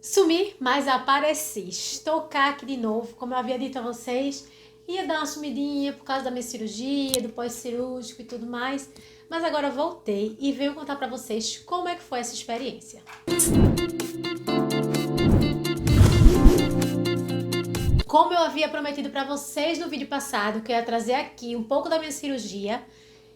Sumi, mas apareci. Estou cá aqui de novo, como eu havia dito a vocês. Ia dar uma sumidinha por causa da minha cirurgia, do pós-cirúrgico e tudo mais. Mas agora voltei e venho contar pra vocês como é que foi essa experiência. Como eu havia prometido pra vocês no vídeo passado, que eu ia trazer aqui um pouco da minha cirurgia,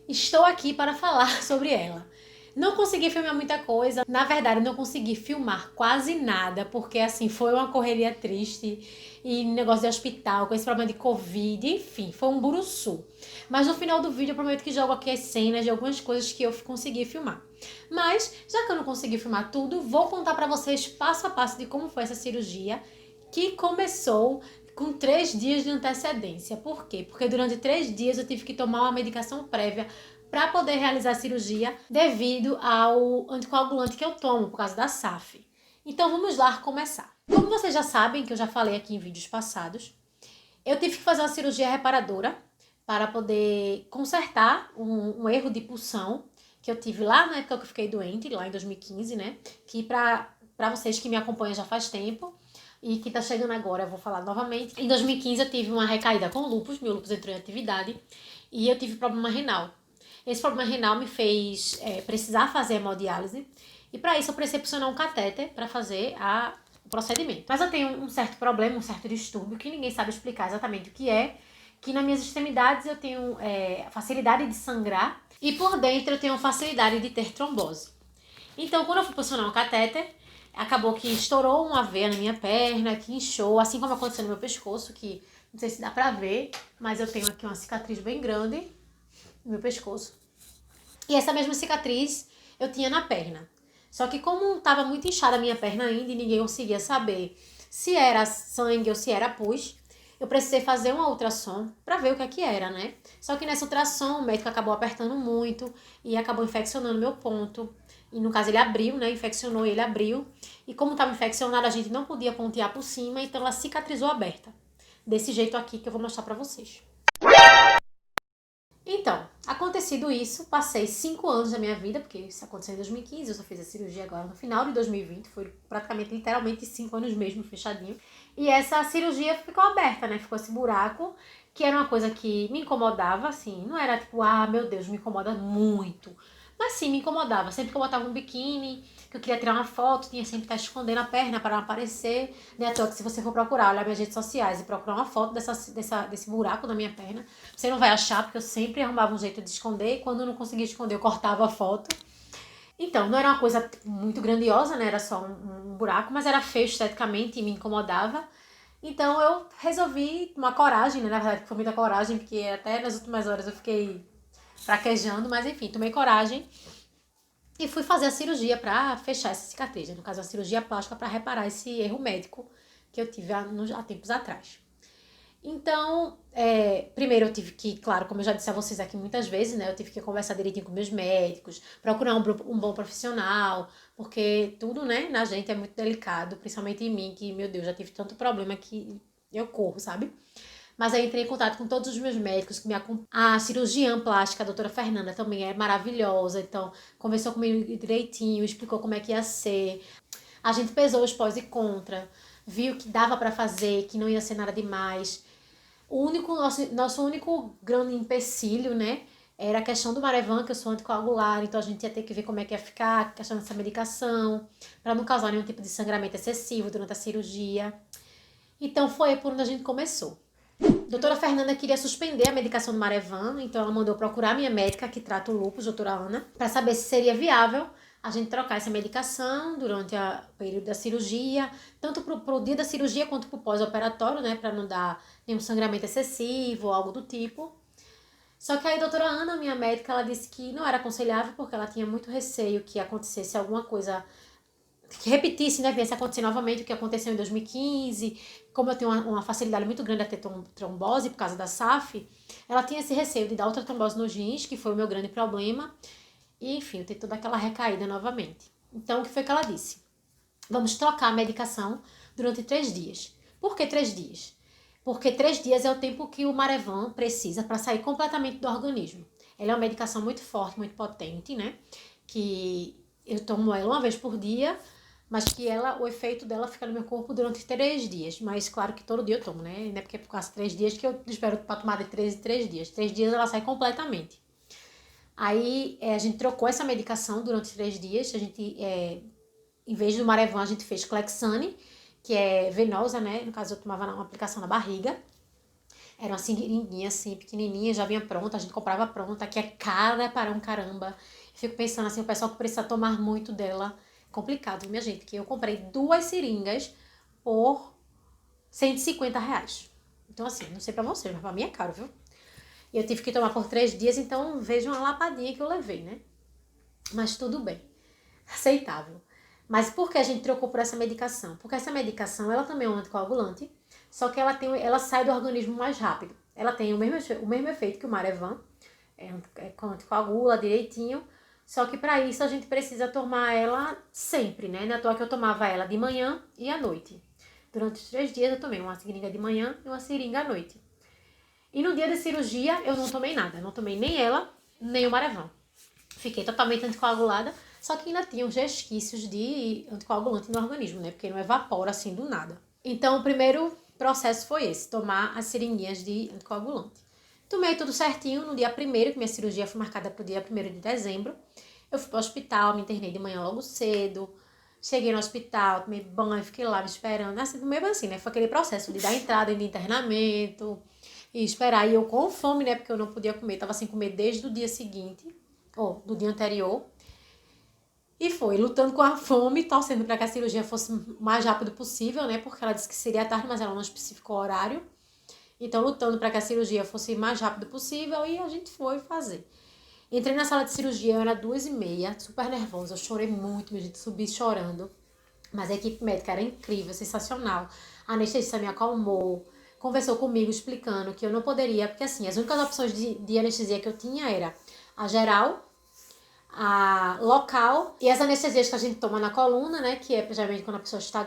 estou aqui para falar sobre ela. Não consegui filmar muita coisa, na verdade não consegui filmar quase nada, porque assim, foi uma correria triste e negócio de hospital, com esse problema de Covid, enfim, foi um buruçu. Mas no final do vídeo eu prometo que jogo aqui as cenas de algumas coisas que eu consegui filmar. Mas, já que eu não consegui filmar tudo, vou contar pra vocês passo a passo de como foi essa cirurgia, que começou com 3 dias de antecedência. Por quê? Porque durante 3 dias eu tive que tomar uma medicação prévia para poder realizar a cirurgia devido ao anticoagulante que eu tomo por causa da SAF. Então vamos lá começar. Como vocês já sabem, que eu já falei aqui em vídeos passados, eu tive que fazer uma cirurgia reparadora para poder consertar um erro de pulsão que eu tive lá na época que eu fiquei doente, lá em 2015, né? Que para vocês que me acompanham já faz tempo e que tá chegando agora, eu vou falar novamente. Em 2015 eu tive uma recaída com lúpus, meu lúpus entrou em atividade e eu tive problema renal. Esse problema renal me fez precisar fazer hemodiálise e para isso eu precisei posicionar um catéter para fazer o procedimento. Mas eu tenho um certo problema, um certo distúrbio que ninguém sabe explicar exatamente o que é, que nas minhas extremidades eu tenho facilidade de sangrar e por dentro eu tenho facilidade de ter trombose. Então, quando eu fui posicionar um catéter, acabou que estourou uma veia na minha perna, que inchou, assim como aconteceu no meu pescoço, que não sei se dá pra ver, mas eu tenho aqui uma cicatriz bem grande no meu pescoço. E essa mesma cicatriz eu tinha na perna. Só que como estava muito inchada a minha perna ainda e ninguém conseguia saber se era sangue ou se era pus, eu precisei fazer uma ultrassom para ver o que é que era, né? Só que nessa ultrassom o médico acabou apertando muito e acabou infeccionando meu ponto. E no caso ele abriu, né? Infeccionou e ele abriu. E como estava infeccionado, a gente não podia pontear por cima, então ela cicatrizou aberta. Desse jeito aqui que eu vou mostrar pra vocês. Então, acontecido isso, passei 5 anos da minha vida, porque isso aconteceu em 2015, eu só fiz a cirurgia agora no final de 2020, foi praticamente, literalmente 5 anos mesmo, fechadinho. E essa cirurgia ficou aberta, né, ficou esse buraco, que era uma coisa que me incomodava, assim, não era tipo, ah, meu Deus, me incomoda muito. Mas sim, me incomodava, sempre que eu botava um biquíni, que eu queria tirar uma foto, tinha sempre que estar escondendo a perna para não aparecer, né, à toa que se você for procurar, olhar minhas redes sociais e procurar uma foto desse buraco na minha perna, você não vai achar, porque eu sempre arrumava um jeito de esconder, e quando eu não conseguia esconder, eu cortava a foto. Então, não era uma coisa muito grandiosa, né? Era só um buraco, mas era feio esteticamente e me incomodava. Então, eu resolvi tomar coragem, né? Na verdade, foi muita coragem, porque até nas últimas horas eu fiquei fraquejando, mas enfim, tomei coragem e fui fazer a cirurgia para fechar essa cicatriz. No caso, a cirurgia plástica para reparar esse erro médico que eu tive há tempos atrás. Então, primeiro eu tive que, claro, como eu já disse a vocês aqui muitas vezes, né? Eu tive que conversar direitinho com meus médicos, procurar um bom profissional, porque tudo, né, na gente é muito delicado, principalmente em mim, que, meu Deus, já tive tanto problema que eu corro, sabe? Mas aí entrei em contato com todos os meus médicos que me acompanham. A cirurgiã plástica, a doutora Fernanda, também é maravilhosa, então conversou comigo direitinho, explicou como é que ia ser. A gente pesou os pós e contra, viu que dava pra fazer, que não ia ser nada demais. Nosso único grande empecilho, né, era a questão do Marevan, que eu sou anticoagular, então a gente ia ter que ver como é que ia ficar, a questão dessa medicação, para não causar nenhum tipo de sangramento excessivo durante a cirurgia. Então foi por onde a gente começou. A doutora Fernanda queria suspender a medicação do Marevan, então ela mandou procurar a minha médica que trata o lúpus, doutora Ana, para saber se seria viável a gente trocar essa medicação durante o período da cirurgia, tanto pro dia da cirurgia quanto pro pós-operatório, né, para não dar nenhum sangramento excessivo ou algo do tipo. Só que aí a doutora Ana, minha médica, ela disse que não era aconselhável porque ela tinha muito receio que acontecesse alguma coisa que repetisse, né, viesse acontecer novamente o que aconteceu em 2015, como eu tenho uma facilidade muito grande a ter trombose por causa da SAF, ela tinha esse receio de dar outra trombose nos rins, que foi o meu grande problema, e enfim, eu ter toda aquela recaída novamente. Então, o que foi que ela disse? Vamos trocar a medicação durante 3 dias. Por que 3 dias? Porque 3 dias é o tempo que o Marevan precisa para sair completamente do organismo. Ela é uma medicação muito forte, muito potente, né? Que eu tomo ela uma vez por dia, mas que ela, o efeito dela fica no meu corpo durante 3 dias. Mas claro que todo dia eu tomo, né? Não é porque é por causa de 3 dias que eu espero pra tomar de 3 em 3 dias. 3 dias ela sai completamente. Aí a gente trocou essa medicação durante 3 dias. A gente, em vez do Marevan, a gente fez Clexane, que é venosa, né? No caso, eu tomava uma aplicação na barriga. Era uma seringuinha assim, pequenininha, já vinha pronta, a gente comprava pronta, que é cara para um caramba. Fico pensando assim, o pessoal que precisa tomar muito dela, complicado, minha gente, que eu comprei 2 seringas por R$ 150. Então assim, não sei pra vocês, mas pra mim é caro, viu? E eu tive que tomar por 3 dias, então veja uma lapadinha que eu levei, né? Mas tudo bem, aceitável. Mas por que a gente trocou por essa medicação? Porque essa medicação, ela também é um anticoagulante, só que ela sai do organismo mais rápido. Ela tem o mesmo efeito que o Marevan, anticoagula direitinho, só que para isso a gente precisa tomar ela sempre, né? Na toa que eu tomava ela de manhã e à noite. Durante os 3 dias eu tomei uma seringa de manhã e uma seringa à noite. E no dia da cirurgia eu não tomei nada, não tomei nem ela, nem o Marevan. Fiquei totalmente anticoagulada, só que ainda tinha os resquícios de anticoagulante no organismo, né? Porque não evapora assim do nada. Então, o primeiro processo foi esse, tomar as seringuinhas de anticoagulante. Tomei tudo certinho no dia 1º, que minha cirurgia foi marcada para o dia 1º de dezembro. Eu fui para o hospital, me internei de manhã logo cedo. Cheguei no hospital, tomei banho, fiquei lá me esperando. Assim, mesmo assim, né? Foi aquele processo de dar entrada de internamento e esperar. E eu com fome, né? Porque eu não podia comer, tava sem comer desde o dia seguinte, ou do dia anterior. E foi, lutando com a fome, torcendo para que a cirurgia fosse o mais rápido possível, né? Porque ela disse que seria tarde, mas ela não especificou o horário. Então, lutando para que a cirurgia fosse o mais rápido possível e a gente foi fazer. Entrei na sala de cirurgia, eu era 2h30, super nervosa, eu chorei muito, minha gente, subi chorando. Mas a equipe médica era incrível, sensacional. A anestesista me acalmou, conversou comigo explicando que eu não poderia, porque assim, as únicas opções de anestesia que eu tinha era a geral, a local e as anestesias que a gente toma na coluna, né, que é geralmente quando a pessoa está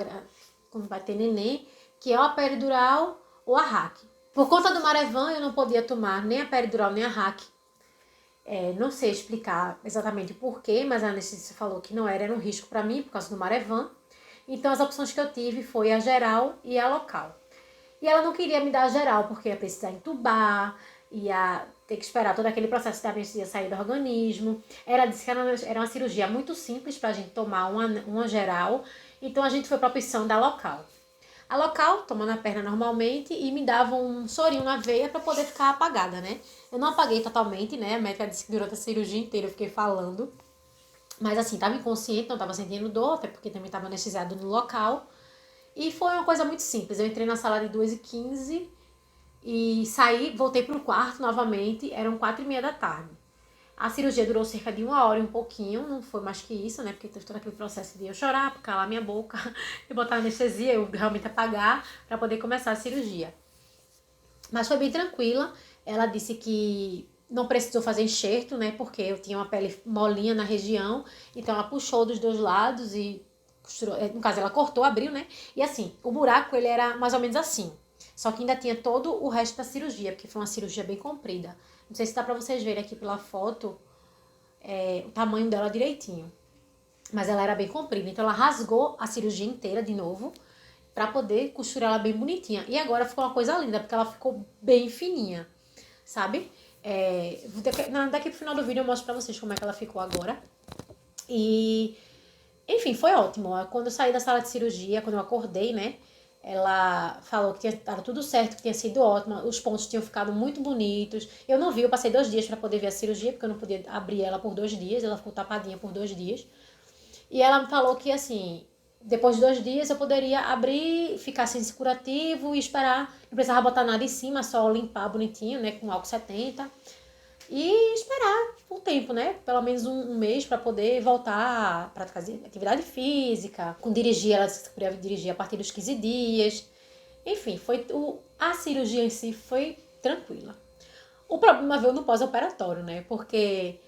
quando vai ter neném, que é a peridural ou a RAC. Por conta do Marevan, eu não podia tomar nem a peridural nem a RAC. Não sei explicar exatamente o porquê, mas a anestesista falou que não era um risco para mim por causa do Marevan. Então as opções que eu tive foi a geral e a local. E ela não queria me dar a geral, porque ia precisar entubar, ia ter que esperar todo aquele processo da anestesia sair do organismo. Ela disse que era uma cirurgia muito simples pra gente tomar uma geral, então a gente foi pra opção da local. A local, tomando a perna normalmente, e me dava um sorinho na veia pra poder ficar apagada, né? Eu não apaguei totalmente, né? A médica disse que durante a cirurgia inteira eu fiquei falando. Mas assim, tava inconsciente, não tava sentindo dor, até porque também tava anestesiado no local. E foi uma coisa muito simples. Eu entrei na sala de 2h15 e saí, voltei pro quarto novamente, eram 4h30 da tarde. A cirurgia durou cerca de 1 hora e um pouquinho, não foi mais que isso, né? Porque teve todo aquele processo de eu chorar, calar minha boca e botar anestesia, eu realmente apagar para poder começar a cirurgia. Mas foi bem tranquila. Ela disse que não precisou fazer enxerto, né? Porque eu tinha uma pele molinha na região, então ela puxou dos 2 lados e costurou, no caso ela cortou, abriu, né? E assim, o buraco ele era mais ou menos assim. Só que ainda tinha todo o resto da cirurgia, porque foi uma cirurgia bem comprida. Não sei se dá pra vocês verem aqui pela foto o tamanho dela direitinho. Mas ela era bem comprida, então ela rasgou a cirurgia inteira de novo pra poder costurar ela bem bonitinha. E agora ficou uma coisa linda, porque ela ficou bem fininha, sabe? Daqui pro final do vídeo eu mostro pra vocês como é que ela ficou agora. E, enfim, foi ótimo. Quando eu saí da sala de cirurgia, quando eu acordei, né? Ela falou que estava tudo certo, que tinha sido ótimo, os pontos tinham ficado muito bonitos. Eu não vi, eu passei 2 dias para poder ver a cirurgia, porque eu não podia abrir ela por 2 dias, ela ficou tapadinha por 2 dias. E ela me falou que, assim, depois de 2 dias eu poderia abrir, ficar sem esse curativo e esperar. Não precisava botar nada em cima, só limpar bonitinho, né, com álcool 70. E esperar um tempo, né? Pelo menos um mês para poder voltar a praticar atividade física. Com dirigir, ela podia dirigir a partir dos 15 dias. Enfim, a cirurgia em si foi tranquila. O problema veio no pós-operatório, né? Porque